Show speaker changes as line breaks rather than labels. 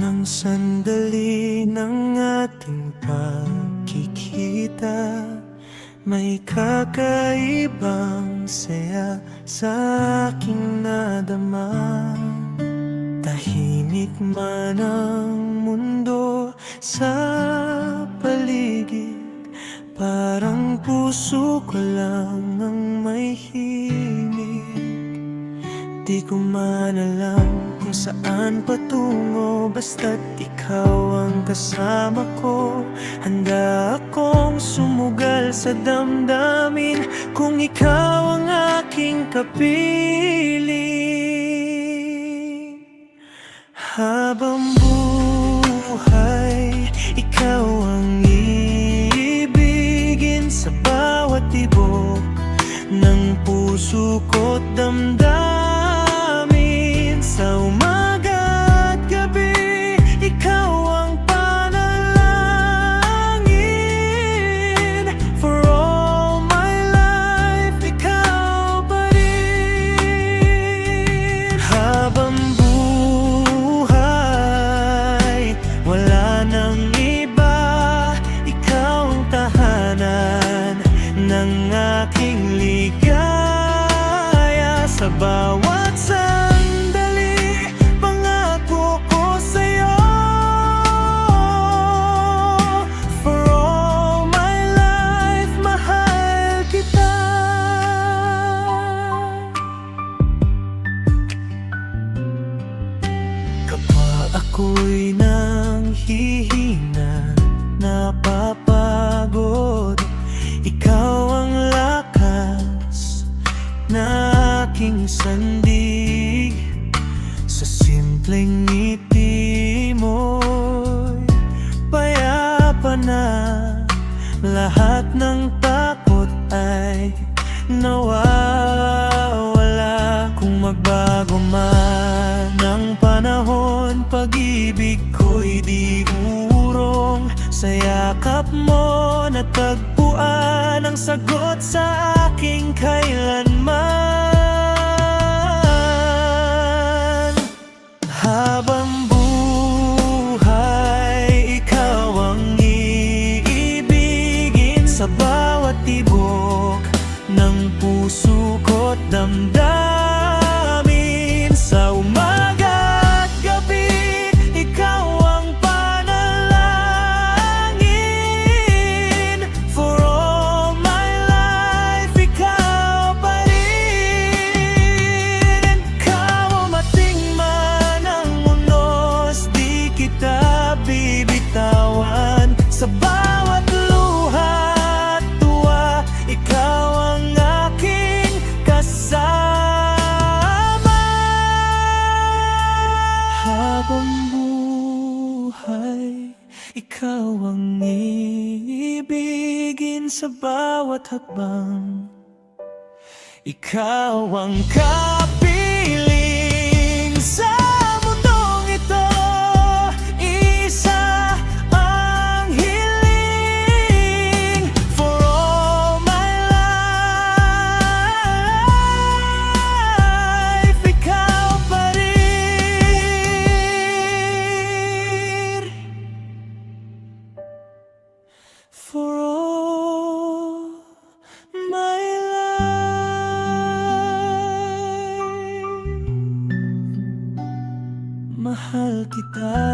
Unang sandali ng ating pagkikita, may kakaibang saya sa aking nadama. Tahimik man ang mundo sa paligid, parang puso ko lang ang may himig. Di ko man alam kung saan patungo, basta't ikaw ang kasama ko. Handa akong sumugal sa damdamin kung ikaw ang aking kapiling. Habang buhay, ikaw ang iibigin sa bawat tibok ng puso ko't damdamin. Sa umaga at gabi, ikaw ang panalangin. For all my life, ikaw pa rin. Habang buhay, wala nang iba, ikaw ang tahanan ng aking ligaya. Sa bawat sandali, pangako ko sa'yo. For all my life, mahal kita. Kapag ako'y nanghihina, napapagod, ikaw ang lakas na aking sandig. Sa simpleng ngiti mo'y payapa na, lahat ng takot ay nawawala. Kung magbago man ang panahon, pag-ibig ko'y di urong. Sa yakap mo natagpuan ang sagot sa aking kailanman. Habang buhay, ikaw ang iibigin sa bawat tibok ng puso ko't damdamin. Sa umaga at gabi, ikaw ang panalangin. For all my life, ikaw pa rin. Kamating man ang unos, di kita bibitawan. Sa bawat luha at tuwa, ikaw ang aking kasama. Habang buhay, ikaw ang iibigin sa bawat hakbang. Ikaw ang kapiling sa mundong ito. Isa ang hiling. For all my life, ikaw pa rin. For all my life, mahal kita.